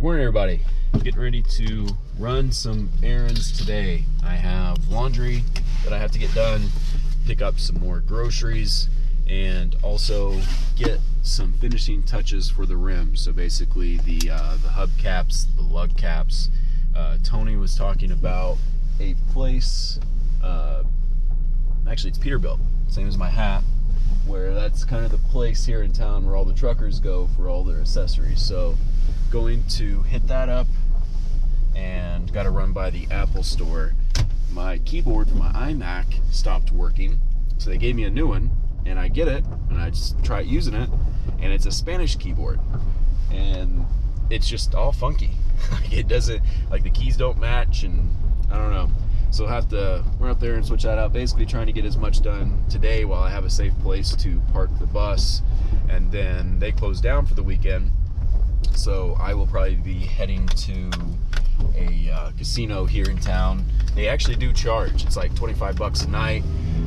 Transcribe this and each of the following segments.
Good morning, everybody. Getting ready to run some errands today. I have laundry that I have to get done, pick up some more groceries, and also get some finishing touches for the rims. So basically the hub caps, the lug caps. Tony was talking about a place, actually it's Peterbilt, same as my hat, where that's kind of the place here in town where all the truckers go for all their accessories. So going to hit that up, and got to run by the Apple store. My keyboard for my iMac stopped working, so they gave me a new one, and I get it and I just try using it, and it's a Spanish keyboard, and it's just all funky. It doesn't, like, the keys don't match, and I don't know. So I'll have to run up there and switch that out. Basically trying to get as much done today while I have a safe place to park the bus, and then they close down for the weekend. So I will probably be heading to a casino here in town. They actually do charge. It's like 25 bucks a night.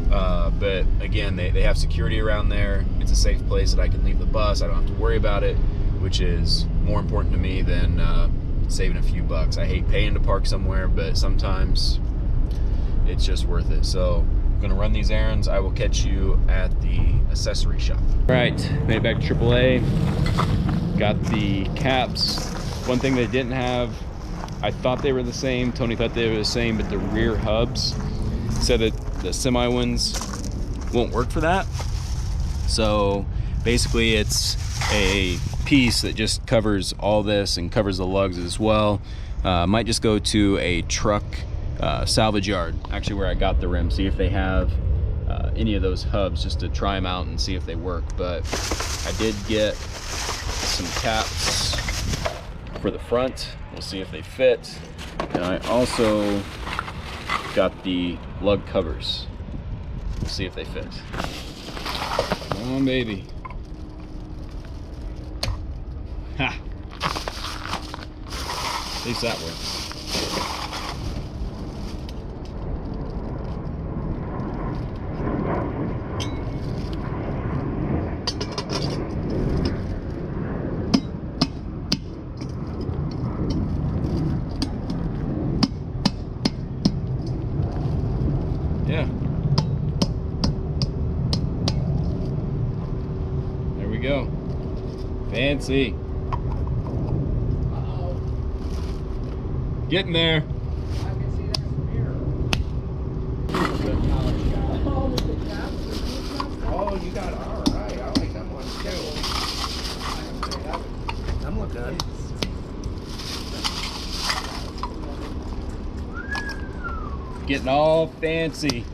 But again, they have security around there. It's a safe place that I can leave the bus. I don't have to worry about it, which is more important to me than saving a few bucks. I hate paying to park somewhere, but sometimes it's just worth it. So I'm gonna run these errands. I will catch you at the accessory shop. All right, made it back to AAA. Got the caps. One thing they didn't have, I thought they were the same. Tony thought they were the same, but the rear hubs said that the semi ones won't work for that. So basically it's a piece that just covers all this and covers the lugs as well. Might just go to a truck salvage yard, actually where I got the rim, see if they have any of those hubs, just to try them out and see if they work. But I did get some caps for the front. We'll see if they fit. And I also got the lug covers. We'll see if they fit. Come on, baby. Ha! At least that works. Yeah. There we go. Fancy. Uh-oh. Getting there. I can see that from here. Oh, you got it. All right. I like that one too. Them look good. Getting all fancy.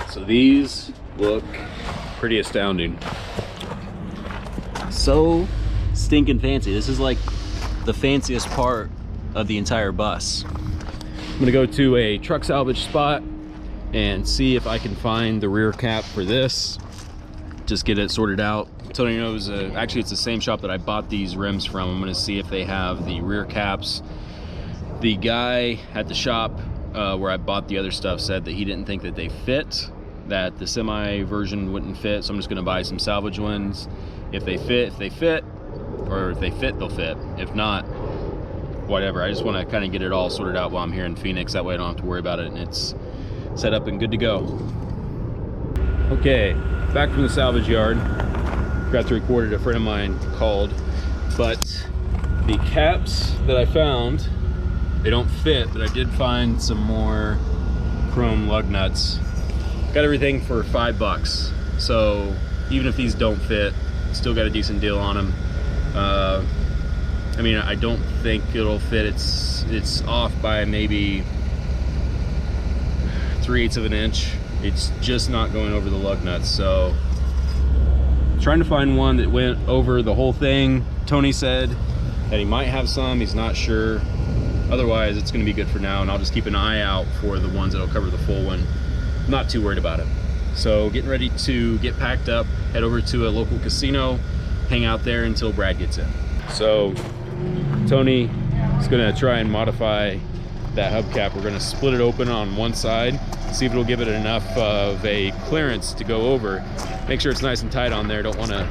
So these look pretty astounding. So stinking fancy. This is like the fanciest part of the entire bus. I'm gonna go to a truck salvage spot and see if I can find the rear cap for this. Just get it sorted out. Tony knows, actually it's the same shop that I bought these rims from. I'm gonna see if they have the rear caps. The guy at the shop where I bought the other stuff said that he didn't think that they fit, that the semi version wouldn't fit, so I'm just gonna buy some salvage ones. If they fit, or if they fit, they'll fit. If not, whatever. I just want to kind of get it all sorted out while I'm here in Phoenix. That way I don't have to worry about it, and it's set up and good to go. Okay, back from the salvage yard. Forgot to record it, a friend of mine called. But the caps that I found, they don't fit, but I did find some more chrome lug nuts. Got everything for $5. So even if these don't fit, still got a decent deal on them. I mean, I don't think it'll fit. It's off by maybe 3/8 of an inch. It's just not going over the lug nuts. So trying to find one that went over the whole thing. Tony said that he might have some, he's not sure. Otherwise, it's gonna be good for now, and I'll just keep an eye out for the ones that'll cover the full one. I'm not too worried about it. So getting ready to get packed up, head over to a local casino, hang out there until Brad gets in. So Tony is gonna try and modify that hubcap. We're gonna split it open on one side, see if it'll give it enough of a clearance to go over. Make sure it's nice and tight on there. Don't wanna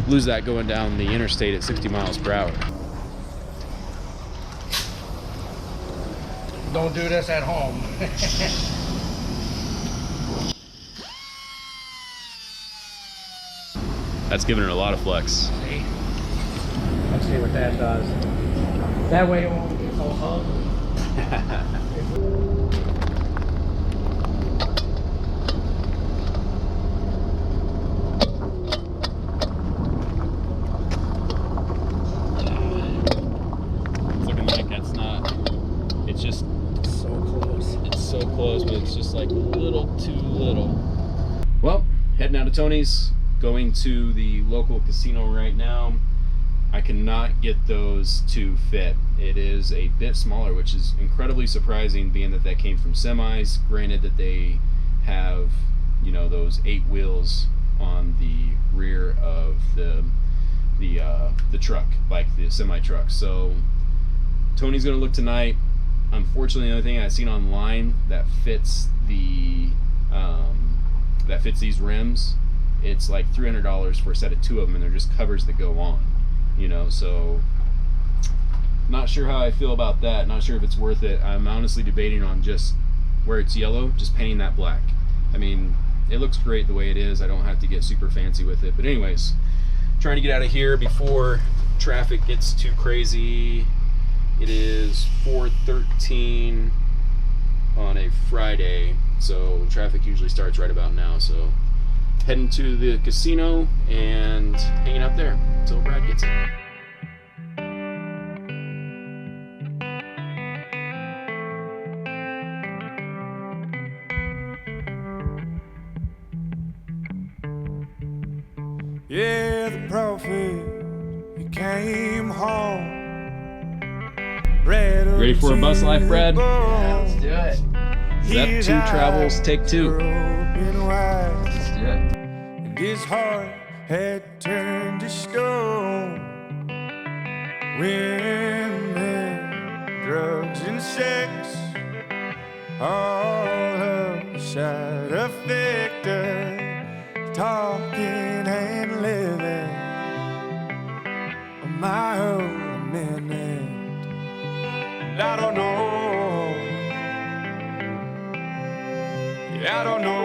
lose that going down the interstate at 60 miles per hour. Don't do this at home. That's giving it a lot of flex. See? Let's see what that does. That way it won't get so hung. It's looking like that's not, it's just So close. It's so close, but it's just like a little too little. Well, heading out of Tony's, going to the local casino right now. I cannot get those to fit. It is a bit smaller, which is incredibly surprising, being that that came from semis. Granted that they have, you know, those 8 wheels on the rear of the truck, like the semi truck. So Tony's gonna look tonight. Unfortunately, the only thing I've seen online that fits the these rims, it's like $300 for a set of 2 of them, and they're just covers that go on, you know. So not sure how I feel about that. Not sure if it's worth it. I'm honestly debating on just where it's yellow, just painting that black. I mean, it looks great the way it is. I don't have to get super fancy with it. But anyways, trying to get out of here before traffic gets too crazy. It is 4:13 on a Friday, so traffic usually starts right about now. So heading to the casino and hanging out there until Brad gets in. Yeah, the prophet, he came home. Ready for a bus life, Brad? Yeah, let's do it. Step 2 travels, take 2. Let's do it. And his heart had turned to stone. Women, drugs, and sex, all a side effect of talking and living a mile a minute. I don't know. Yeah, I don't know.